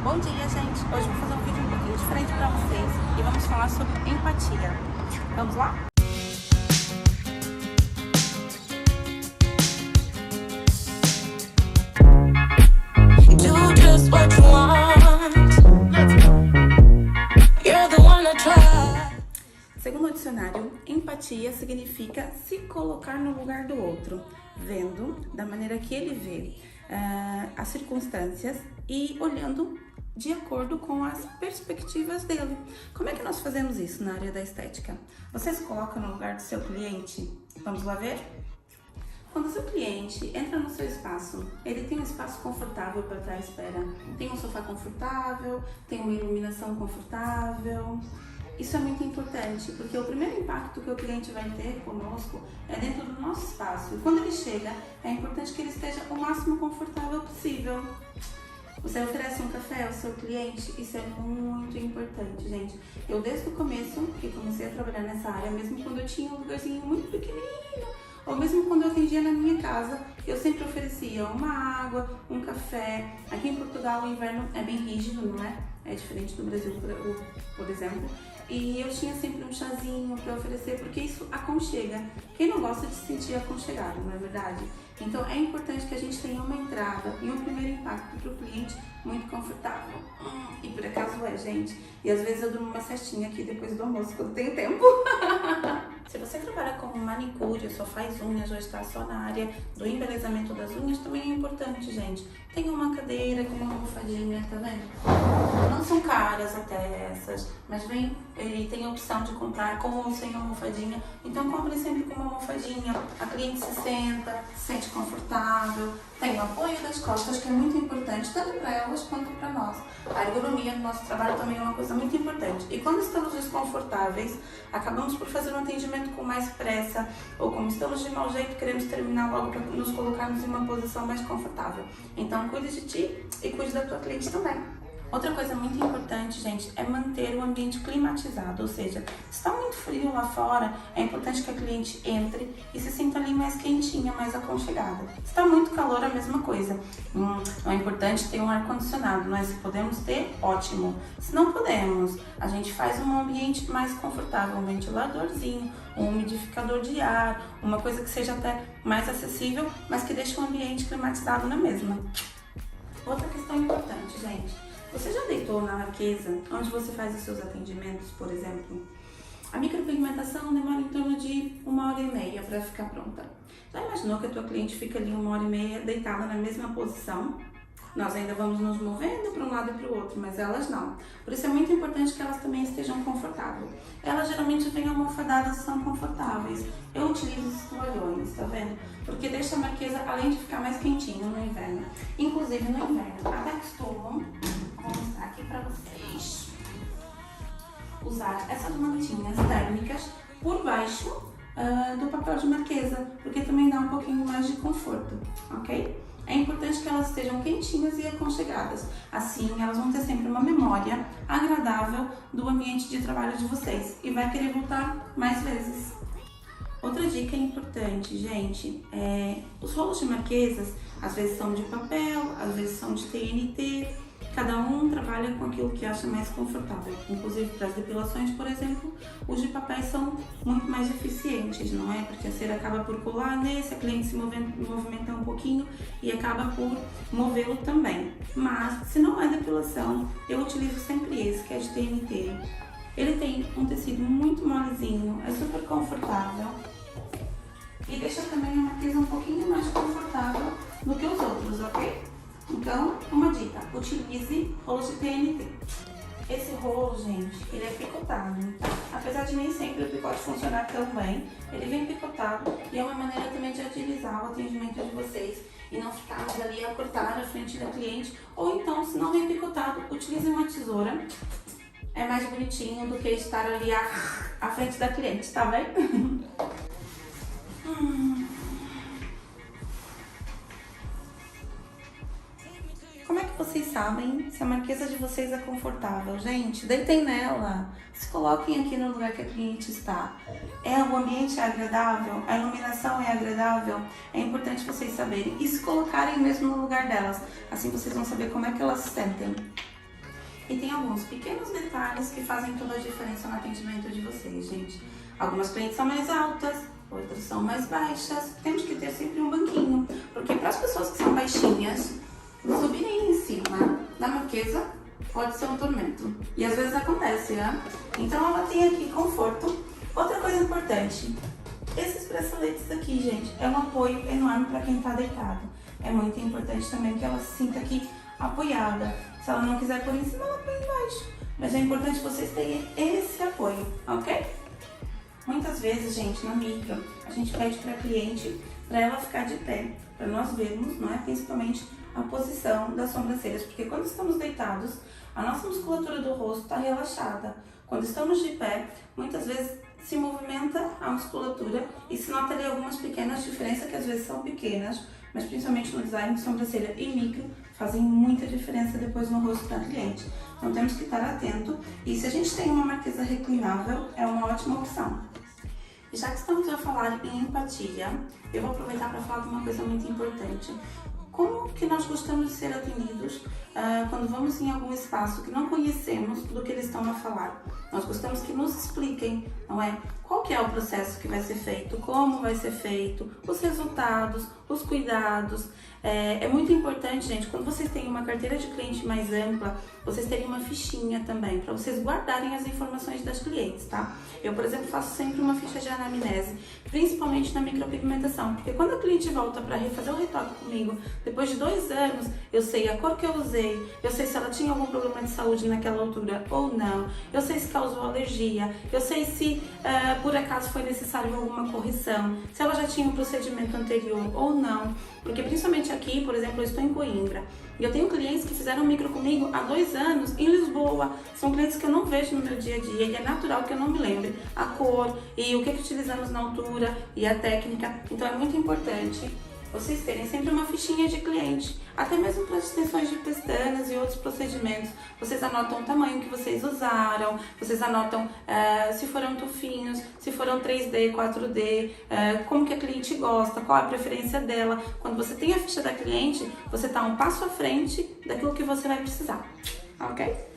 Bom dia, gente! Hoje eu vou fazer um vídeo um pouquinho diferente para vocês e vamos falar sobre empatia. Vamos lá? Segundo o dicionário, empatia significa se colocar no lugar do outro, vendo da maneira que ele vê as circunstâncias e olhando de acordo com as perspectivas dele. Como é que nós fazemos isso na área da estética? Você se coloca no lugar do seu cliente? Vamos lá ver? Quando o seu cliente entra no seu espaço, ele tem um espaço confortável para estar à espera. Tem um sofá confortável, tem uma iluminação confortável. Isso é muito importante, porque o primeiro impacto que o cliente vai ter conosco é dentro do nosso espaço. E quando ele chega, é importante que ele esteja o máximo confortável possível. Você oferece um café ao seu cliente, isso é muito importante, gente. Eu desde o começo, que comecei a trabalhar nessa área, mesmo quando eu tinha um lugarzinho muito pequenininho, ou mesmo quando eu atendia na minha casa, eu sempre oferecia uma água, um café. Aqui em Portugal o inverno é bem rígido, não é? É diferente do Brasil, por exemplo. E eu tinha sempre um chazinho para oferecer, porque isso aconchega. Quem não gosta de se sentir aconchegado, não é verdade? Então é importante que a gente tenha uma entrada e um primeiro impacto para o cliente muito confortável. E por acaso é, gente. E às vezes eu durmo uma cestinha aqui depois do almoço, quando tenho tempo. Se você trabalha com manicure, só faz unhas ou está só na área do embelezamento das unhas, também é importante, gente. Tem uma cadeira com uma almofadinha, tá vendo? Não são caras até essas, mas vem e tem a opção de comprar com ou sem almofadinha. Então compre sempre com uma almofadinha. A cliente se senta, se sente confortável, tem o apoio das costas, que é muito importante, tanto para elas quanto para nós. A ergonomia do nosso trabalho também é uma coisa muito importante. E quando estamos desconfortáveis, acabamos por fazer um atendimento com mais pressa, ou como estamos de mau jeito, queremos terminar logo para nos colocarmos em uma posição mais confortável. Então cuide de ti e cuide da tua cliente também. Outra coisa muito importante, gente, é manter o ambiente climatizado, ou seja, se está muito frio lá fora, é importante que a cliente entre e se sinta ali mais quentinha, mais aconchegada. Se está muito calor, a mesma coisa. É importante ter um ar-condicionado, mas se podemos ter, ótimo. Se não podemos, a gente faz um ambiente mais confortável, um ventiladorzinho, um umidificador de ar, uma coisa que seja até mais acessível, mas que deixe o ambiente climatizado na mesma. Outra questão importante, gente. Você já deitou na marquesa, onde você faz os seus atendimentos, por exemplo? A micropigmentação demora em torno de 1h30 para ficar pronta. Já imaginou que a tua cliente fica ali 1h30 deitada na mesma posição? Nós ainda vamos nos movendo para um lado e para o outro, mas elas não. Por isso é muito importante que elas também estejam confortáveis. Elas geralmente vêm almofadadas e são confortáveis. Eu utilizo os toalhões, tá vendo? Porque deixa a marquesa, além de ficar mais quentinha no inverno. Inclusive no inverno, até costumam, vou mostrar aqui para vocês, usar essas mantinhas térmicas por baixo do papel de marquesa, porque também dá um pouquinho mais de conforto, ok? É importante que elas estejam quentinhas e aconchegadas. Assim, elas vão ter sempre uma memória agradável do ambiente de trabalho de vocês e vai querer voltar mais vezes. Outra dica importante, gente, os rolos de marquesas, às vezes são de papel, às vezes são de TNT. Cada um trabalha com aquilo que acha mais confortável. Inclusive para as depilações, por exemplo, os de papel são muito mais eficientes, não é? Porque a cera acaba por colar nesse, a cliente se movimenta um pouquinho e acaba por movê-lo também. Mas, se não é depilação, eu utilizo sempre esse, que é de TNT. Ele tem um tecido muito molezinho, é super confortável e deixa também a marquesa um pouquinho mais confortável do que os outros, ok? Então, uma dica, utilize rolos de TNT. Esse rolo, gente, ele é picotado, tá? Apesar de nem sempre o picote funcionar tão bem, ele vem picotado e é uma maneira também de agilizar o atendimento de vocês e não ficarmos ali a cortar na frente da cliente. Ou então, se não vem picotado, utilize uma tesoura. É mais bonitinho do que estar ali à frente da cliente, tá bem? Como é que vocês sabem se a marquesa de vocês é confortável? Gente, deitem nela. Se coloquem aqui no lugar que a cliente está. O ambiente é agradável? A iluminação é agradável? É importante vocês saberem e se colocarem mesmo no lugar delas. Assim vocês vão saber como é que elas se sentem. E tem alguns pequenos detalhes que fazem toda a diferença no atendimento de vocês, gente. Algumas clientes são mais altas, outras são mais baixas. Temos que ter sempre um banquinho, porque para as pessoas que são baixinhas, subirem em cima da marquesa pode ser um tormento. E às vezes acontece, né? Então ela tem aqui conforto. Outra coisa importante, esses braceletes aqui, gente, é um apoio enorme para quem está deitado. É muito importante também que ela se sinta aqui apoiada. Se ela não quiser pôr em cima, ela põe embaixo. Mas é importante vocês terem esse apoio, ok? Muitas vezes, gente, na micro, a gente pede para a cliente para ela ficar de pé, para nós vermos, não é? Principalmente a posição das sobrancelhas, porque quando estamos deitados, a nossa musculatura do rosto está relaxada. Quando estamos de pé, muitas vezes se movimenta a musculatura e se nota ali algumas pequenas diferenças, que às vezes são pequenas, mas principalmente no design de sobrancelha e micro, fazem muita diferença depois no rosto da cliente. Então temos que estar atento, e se a gente tem uma marquesa reclinável, é uma ótima opção. E já que estamos a falar em empatia, eu vou aproveitar para falar de uma coisa muito importante. Como que nós gostamos de ser atendidos quando vamos em algum espaço que não conhecemos do que eles estão a falar? Nós gostamos que nos expliquem, não é? Qual que é o processo que vai ser feito, como vai ser feito, os resultados, os cuidados. É muito importante, gente, quando vocês têm uma carteira de cliente mais ampla, vocês terem uma fichinha também, para vocês guardarem as informações das clientes, tá? Eu, por exemplo, faço sempre uma ficha de anamnese, principalmente na micropigmentação, porque quando a cliente volta para refazer o retoque comigo, depois de 2 anos, eu sei a cor que eu usei, eu sei se ela tinha algum problema de saúde naquela altura ou não, eu sei se causou alergia, eu sei se por acaso foi necessário alguma correção, se ela já tinha um procedimento anterior ou não, porque principalmente aqui, por exemplo, eu estou em Coimbra e eu tenho clientes que fizeram micro comigo há 2 anos em Lisboa. São clientes que eu não vejo no meu dia a dia e é natural que eu não me lembre a cor e o que utilizamos na altura e a técnica. Então é muito importante vocês terem sempre uma fichinha de cliente, até mesmo para as extensões de pestanas e outros procedimentos. Vocês anotam o tamanho que vocês usaram, vocês anotam se foram tufinhos, se foram 3D, 4D, como que a cliente gosta, qual a preferência dela. Quando você tem a ficha da cliente, você está um passo à frente daquilo que você vai precisar, ok?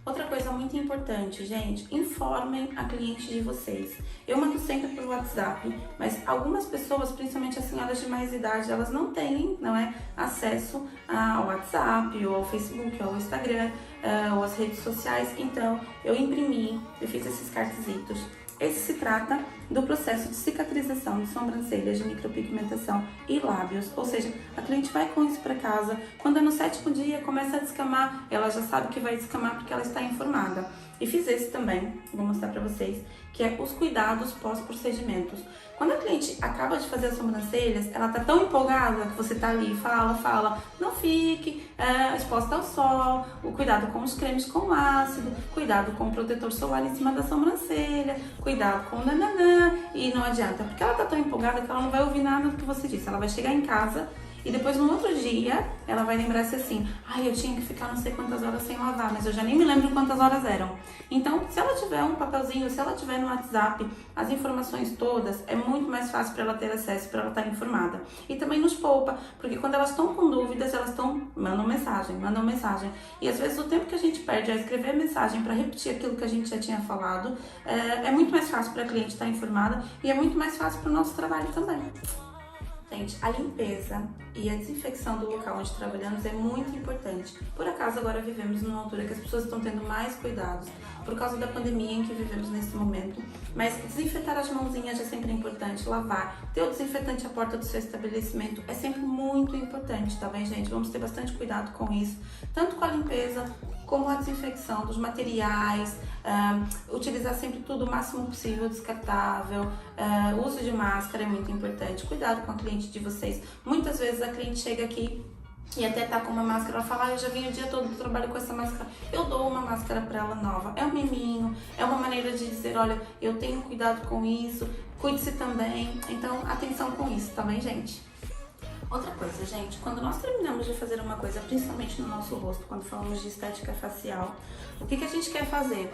Outra coisa muito importante, gente, informem a cliente de vocês. Eu mando sempre pelo WhatsApp, mas algumas pessoas, principalmente as senhoras de mais idade, elas não têm, não é, acesso ao WhatsApp, ou ao Facebook, ou ao Instagram, ou às redes sociais. Então, eu fiz esses cartazitos. Esse se trata do processo de cicatrização de sobrancelhas, de micropigmentação e lábios, ou seja, a cliente vai com isso para casa, quando é no 7º dia começa a descamar, ela já sabe que vai descamar porque ela está informada. E fiz esse também, vou mostrar para vocês, que é os cuidados pós-procedimentos. Quando a cliente acaba de fazer as sobrancelhas, ela tá tão empolgada que você tá ali, fala, não fique exposta ao sol, o cuidado com os cremes com ácido, cuidado com o protetor solar em cima da sobrancelha, cuidado com o nananã, e não adianta, porque ela tá tão empolgada que ela não vai ouvir nada do que você disse. Ela vai chegar em casa e depois no outro dia ela vai lembrar-se assim: ai, eu tinha que ficar não sei quantas horas sem lavar, mas eu já nem me lembro quantas horas eram. Então, se ela tiver um papelzinho, se ela tiver no WhatsApp as informações todas, é muito mais fácil para ela ter acesso, para ela estar informada. E também nos poupa, porque quando elas estão com dúvidas, mandam mensagem. E às vezes o tempo que a gente perde a escrever mensagem para repetir aquilo que a gente já tinha falado, é muito mais fácil para a cliente estar informada e é muito mais fácil para o nosso trabalho também. Gente, a limpeza e a desinfecção do local onde trabalhamos é muito importante. Por acaso, agora vivemos numa altura que as pessoas estão tendo mais cuidados por causa da pandemia em que vivemos nesse momento. Mas desinfetar as mãozinhas é sempre importante, lavar, ter o desinfetante à porta do seu estabelecimento é sempre muito importante, tá bem, gente? Vamos ter bastante cuidado com isso, tanto com a limpeza como a desinfecção dos materiais, utilizar sempre tudo o máximo possível descartável, o uso de máscara é muito importante, cuidado com a cliente de vocês. Muitas vezes a cliente chega aqui e até tá com uma máscara, ela fala: eu já vim o dia todo do trabalho com essa máscara, eu dou uma máscara para ela nova. É um miminho, é uma maneira de dizer: olha, eu tenho cuidado com isso, cuide-se também. Então, atenção com isso, tá bem, gente? Outra coisa, gente, quando nós terminamos de fazer uma coisa, principalmente no nosso rosto, quando falamos de estética facial, o que a gente quer fazer?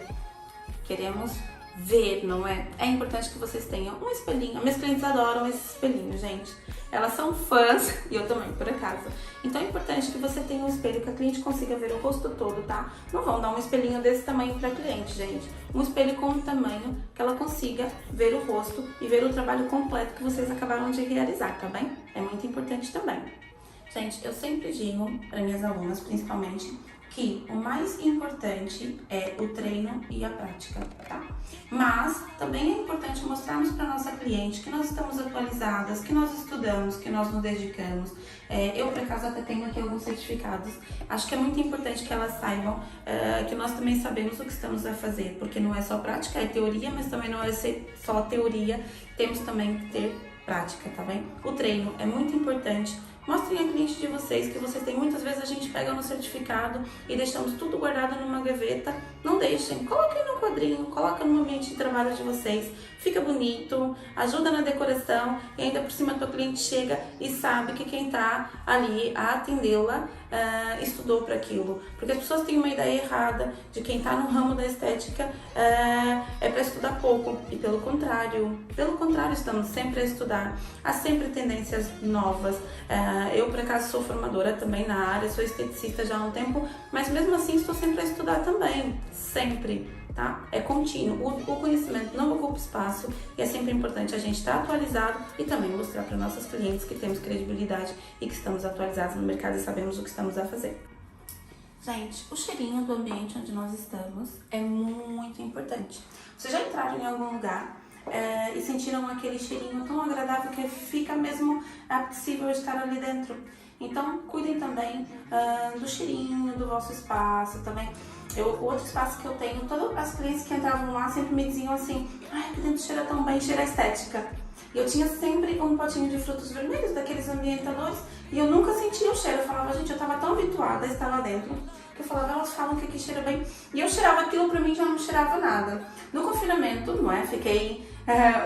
Queremos ver, não é? É importante que vocês tenham um espelhinho. Minhas clientes adoram esses espelhinhos, gente. Elas são fãs, e eu também, por acaso. Então é importante que você tenha um espelho que a cliente consiga ver o rosto todo, tá? Não vão dar um espelhinho desse tamanho pra cliente, gente. Um espelho com um tamanho que ela consiga ver o rosto e ver o trabalho completo que vocês acabaram de realizar, tá bem? É muito importante também. Gente, eu sempre digo para minhas alunas, principalmente, que o mais importante é o treino e a prática, tá? Mas também é importante mostrarmos para nossa cliente que nós estamos atualizadas, que nós estudamos, que nós nos dedicamos. Eu, por acaso, até tenho aqui alguns certificados. Acho que é muito importante que elas saibam que nós também sabemos o que estamos a fazer, porque não é só prática, é teoria, mas também não é só teoria, temos também que ter prática, tá bem? O treino é muito importante. Mostrem a cliente de vocês que vocês têm. Muitas vezes a gente pega no certificado e deixamos tudo guardado numa gaveta. Não deixem, coloquem no quadrinho, coloca no ambiente de trabalho de vocês. Fica bonito, ajuda na decoração e ainda por cima a tua cliente chega e sabe que quem tá ali a atendê-la estudou para aquilo. Porque as pessoas têm uma ideia errada de quem tá no ramo da estética é para estudar pouco. E pelo contrário, estamos sempre a estudar. Há sempre tendências novas. Eu, por acaso, sou formadora também na área, sou esteticista já há um tempo, mas mesmo assim estou sempre a estudar também, sempre, tá? É contínuo, o conhecimento não ocupa espaço e é sempre importante a gente estar atualizado e também mostrar para nossas clientes que temos credibilidade e que estamos atualizados no mercado e sabemos o que estamos a fazer. Gente, o cheirinho do ambiente onde nós estamos é muito importante. Vocês já entraram em algum lugar e sentiram aquele cheirinho tão agradável que fica mesmo possível estar ali dentro? Então, cuidem também do cheirinho do vosso espaço também. O outro espaço que eu tenho, todas as clientes que entravam lá sempre me diziam assim: ai, aqui dentro cheira tão bem, cheira estética. E eu tinha sempre um potinho de frutos vermelhos, daqueles ambientadores, e eu nunca sentia o cheiro. Eu falava, gente, eu tava tão habituada a estar lá dentro, que eu falava, elas falam que aqui cheira bem. E eu cheirava aquilo, pra mim já não cheirava nada. No confinamento, não é? Fiquei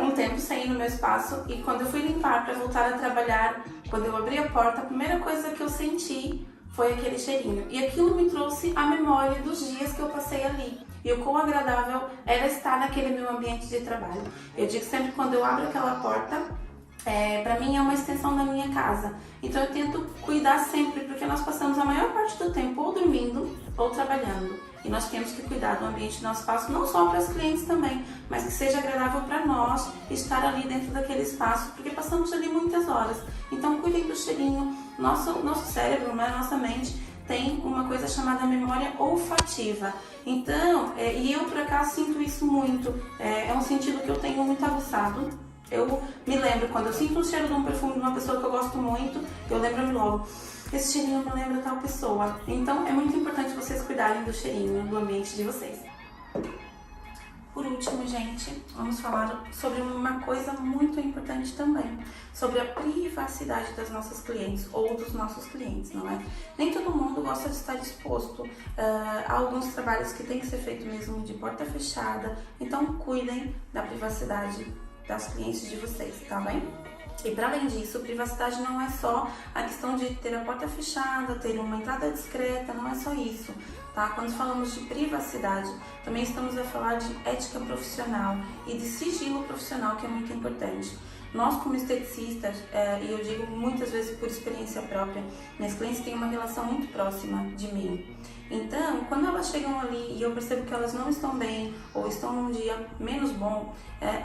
um tempo sem ir no meu espaço, e quando eu fui limpar para voltar a trabalhar, quando eu abri a porta, a primeira coisa que eu senti foi aquele cheirinho. E aquilo me trouxe a memória dos dias que eu passei ali. E o quão agradável era estar naquele meu ambiente de trabalho. Eu digo sempre, quando eu abro aquela porta, pra mim é uma extensão da minha casa. Então eu tento cuidar sempre, porque nós passamos a maior parte do tempo ou dormindo ou trabalhando. E nós temos que cuidar do ambiente do nosso espaço, não só para as clientes também, mas que seja agradável para nós estar ali dentro daquele espaço, porque passamos ali muitas horas. Então cuidem do cheirinho. Nosso cérebro, né, nossa mente, tem uma coisa chamada memória olfativa. Então, e eu por acaso sinto isso muito, é um sentido que eu tenho muito aguçado. Eu me lembro, quando eu sinto o cheiro de um perfume de uma pessoa que eu gosto muito, eu lembro-me logo, esse cheirinho me lembra tal pessoa. Então é muito importante vocês cuidarem do cheirinho do ambiente de vocês. Por último, gente, vamos falar sobre uma coisa muito importante também, sobre a privacidade das nossas clientes ou dos nossos clientes, não é? Nem todo mundo gosta de estar exposto a alguns trabalhos que tem que ser feito mesmo de porta fechada, então cuidem da privacidade das clientes de vocês, tá bem? E para além disso, privacidade não é só a questão de ter a porta fechada, ter uma entrada discreta, não é só isso, tá? Quando falamos de privacidade, também estamos a falar de ética profissional e de sigilo profissional, que é muito importante. Nós, como esteticistas, e eu digo muitas vezes por experiência própria, minhas clientes têm uma relação muito próxima de mim. Então, quando elas chegam ali e eu percebo que elas não estão bem ou estão num dia menos bom,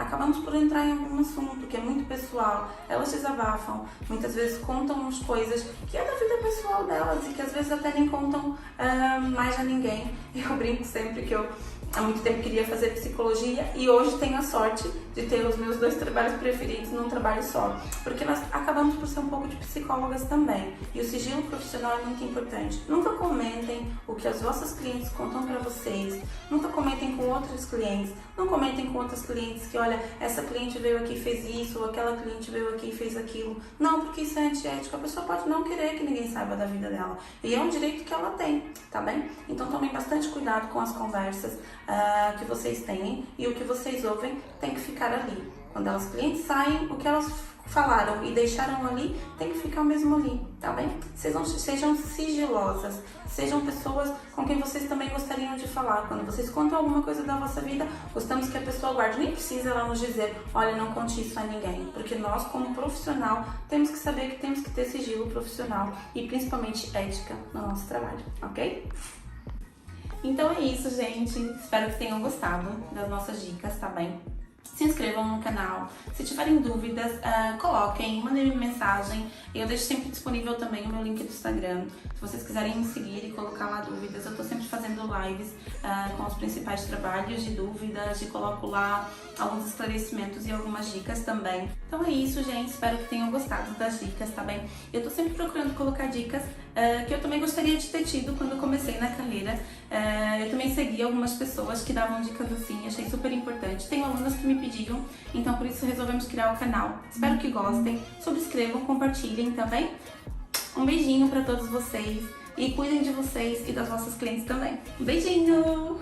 acabamos por entrar em algum assunto que é muito pessoal. Elas desabafam, muitas vezes contam as coisas que é da vida pessoal delas e que às vezes até nem contam mais a ninguém. Eu brinco sempre que eu há muito tempo queria fazer psicologia e hoje tenho a sorte de ter os meus 2 trabalhos preferidos num trabalho só, porque nós acabamos por ser um pouco de psicólogas também, e o sigilo profissional é muito importante. Nunca comentem o que as vossas clientes contam para vocês, nunca comentem com outros clientes, não comentem com outras clientes que, olha, essa cliente veio aqui e fez isso, ou aquela cliente veio aqui e fez aquilo. Não, porque isso é antiético, a pessoa pode não querer que ninguém saiba da vida dela, e é um direito que ela tem, tá bem? Então tomem bastante cuidado com as conversas que vocês têm, e o que vocês ouvem tem que ficar ali. Quando as clientes saem, o que elas falaram e deixaram ali, tem que ficar mesmo ali, tá bem? Sejam sigilosas, sejam pessoas com quem vocês também gostariam de falar. Quando vocês contam alguma coisa da vossa vida, gostamos que a pessoa guarde. Nem precisa ela nos dizer, olha, não conte isso a ninguém. Porque nós, como profissional, temos que saber que temos que ter sigilo profissional e principalmente ética no nosso trabalho, ok? Então é isso, gente. Espero que tenham gostado das nossas dicas, tá bem? Se inscrevam no canal. Se tiverem dúvidas, coloquem, mandem mensagem. Eu deixo sempre disponível também o meu link do Instagram. Se vocês quiserem me seguir e colocar lá dúvidas, eu tô sempre fazendo lives com os principais trabalhos de dúvidas e coloco lá alguns esclarecimentos e algumas dicas também. Então é isso, gente. Espero que tenham gostado das dicas, tá bem? Eu tô sempre procurando colocar dicas que eu também gostaria de ter tido quando eu comecei na carreira. Eu também segui algumas pessoas que davam dicas assim, achei super importante. Tenho alunas que me pediam, então por isso resolvemos criar o canal. Espero que gostem, subscrevam, compartilhem, tá bem? Um beijinho pra todos vocês e cuidem de vocês e das vossas clientes também. Um beijinho!